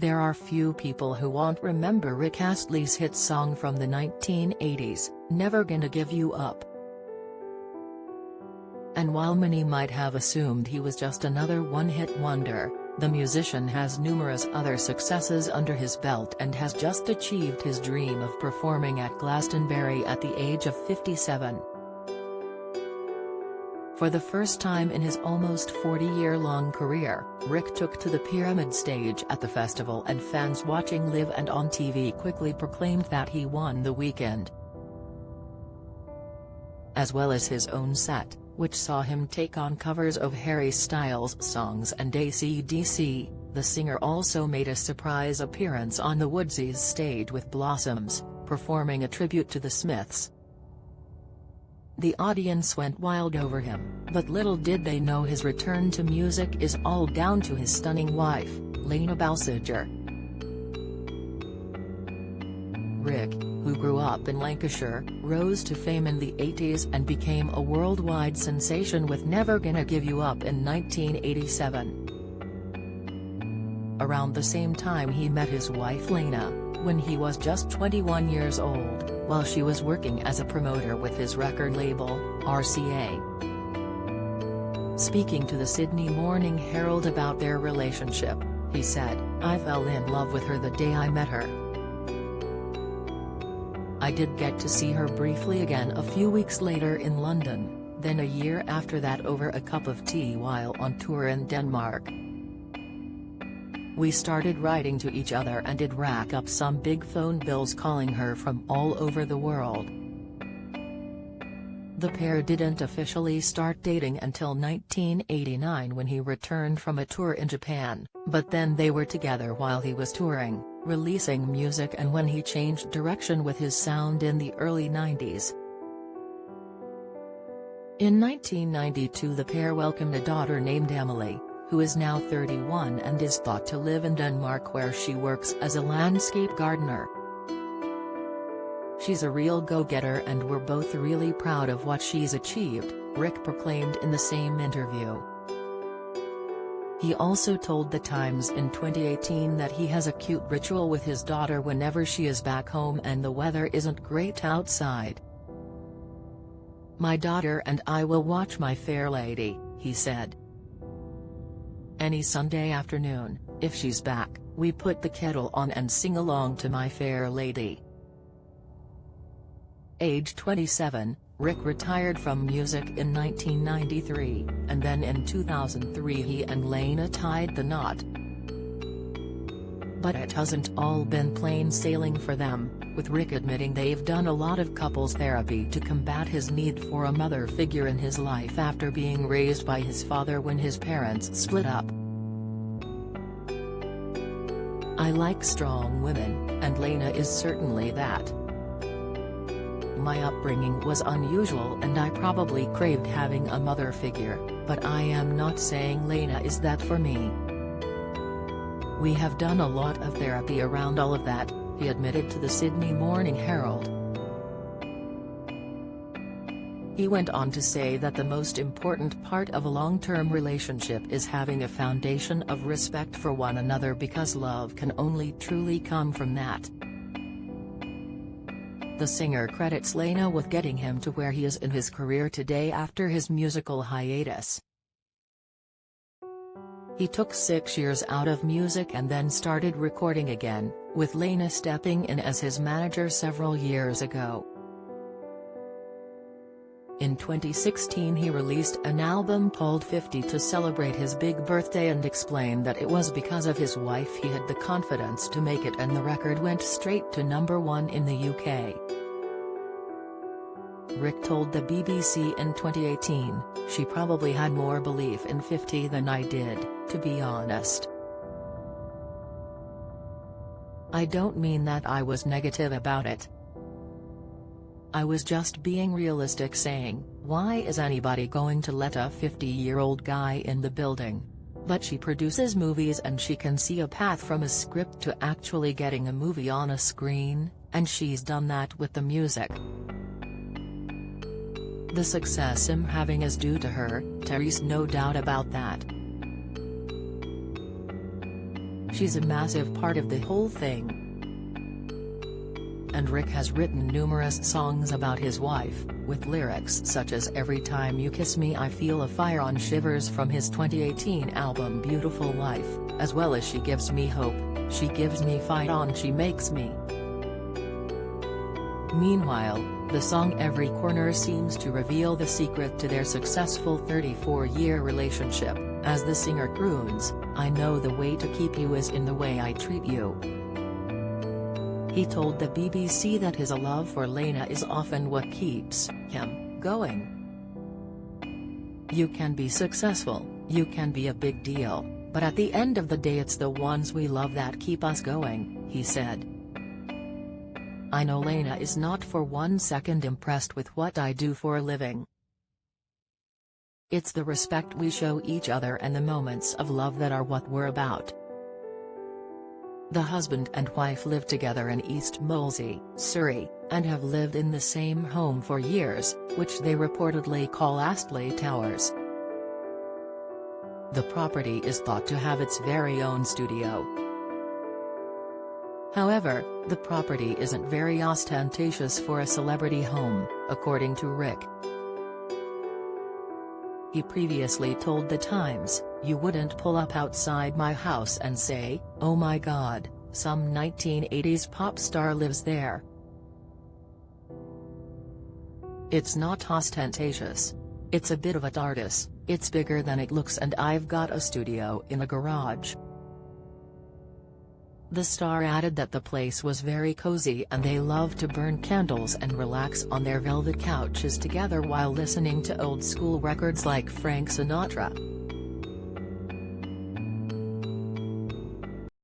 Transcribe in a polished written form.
There are few people who won't remember Rick Astley's hit song from the 1980s, Never Gonna Give You Up. And while many might have assumed he was just another one-hit wonder, the musician has numerous other successes under his belt and has just achieved his dream of performing at Glastonbury at the age of 57. For the first time in his almost 40-year-long career, Rick took to the Pyramid stage at the festival, and fans watching live and on TV quickly proclaimed that he won the weekend. As well as his own set, which saw him take on covers of Harry Styles' songs and AC/DC, the singer also made a surprise appearance on the Woodsies stage with Blossoms, performing a tribute to the Smiths. The audience went wild over him, but little did they know his return to music is all down to his stunning wife, Lena Balsiger. Rick, who grew up in Lancashire, rose to fame in the 80s and became a worldwide sensation with Never Gonna Give You Up in 1987. Around the same time he met his wife Lena, when he was just 21 years old, while she was working as a promoter with his record label, RCA. Speaking to the Sydney Morning Herald about their relationship, he said, "I fell in love with her the day I met her. I did get to see her briefly again a few weeks later in London, then a year after that over a cup of tea while on tour in Denmark. We started writing to each other and did rack up some big phone bills calling her from all over the world." The pair didn't officially start dating until 1989 when he returned from a tour in Japan, but then they were together while he was touring, releasing music, and when he changed direction with his sound in the early 90s. In 1992 the pair welcomed a daughter named Emily, who is now 31 and is thought to live in Denmark, where she works as a landscape gardener. "She's a real go-getter and we're both really proud of what she's achieved," Rick proclaimed in the same interview. He also told The Times in 2018 that he has a cute ritual with his daughter whenever she is back home and the weather isn't great outside. "My daughter and I will watch My Fair Lady," he said. "Any Sunday afternoon, if she's back, we put the kettle on and sing along to My Fair Lady." Age 27, Rick retired from music in 1993, and then in 2003 he and Lena tied the knot. But it hasn't all been plain sailing for them, with Rick admitting they've done a lot of couples therapy to combat his need for a mother figure in his life after being raised by his father when his parents split up. "I like strong women, and Lena is certainly that. My upbringing was unusual and I probably craved having a mother figure, but I am not saying Lena is that for me. We have done a lot of therapy around all of that," he admitted to the Sydney Morning Herald. He went on to say that the most important part of a long-term relationship is having a foundation of respect for one another, because love can only truly come from that. The singer credits Lena with getting him to where he is in his career today after his musical hiatus. He took 6 years out of music and then started recording again, with Lena stepping in as his manager several years ago. In 2016 he released an album called 50 to celebrate his big birthday and explained that it was because of his wife he had the confidence to make it, and the record went straight to #1 in the UK. Rick told the BBC in 2018, "She probably had more belief in 50 than I did, to be honest. I don't mean that I was negative about it. I was just being realistic, saying, why is anybody going to let a 50-year-old guy in the building? But she produces movies and she can see a path from a script to actually getting a movie on a screen, and she's done that with the music. The success I'm having is due to her, there's no doubt about that. She's a massive part of the whole thing. And Rick has written numerous songs about his wife, with lyrics such as "Every time you kiss me I feel a fire on" Shivers from his 2018 album Beautiful Life, as well as "She gives me hope, she gives me fight on, she makes me." Meanwhile, the song Every Corner seems to reveal the secret to their successful 34-year relationship, as the singer croons, "I know the way to keep you is in the way I treat you." He told the BBC that his love for Lena is often what keeps him going. "You can be successful, you can be a big deal, but at the end of the day it's the ones we love that keep us going," he said. "I know Lena is not for 1 second impressed with what I do for a living. It's the respect we show each other and the moments of love that are what we're about." The husband and wife live together in East Molesey, Surrey, and have lived in the same home for years, which they reportedly call Astley Towers. The property is thought to have its very own studio. However, the property isn't very ostentatious for a celebrity home, according to Rick. He previously told The Times, "You wouldn't pull up outside my house and say, 'Oh my God, some 1980s pop star lives there.' It's not ostentatious. It's a bit of a TARDIS, it's bigger than it looks, and I've got a studio in a garage." The star added that the place was very cozy and they love to burn candles and relax on their velvet couches together while listening to old-school records like Frank Sinatra.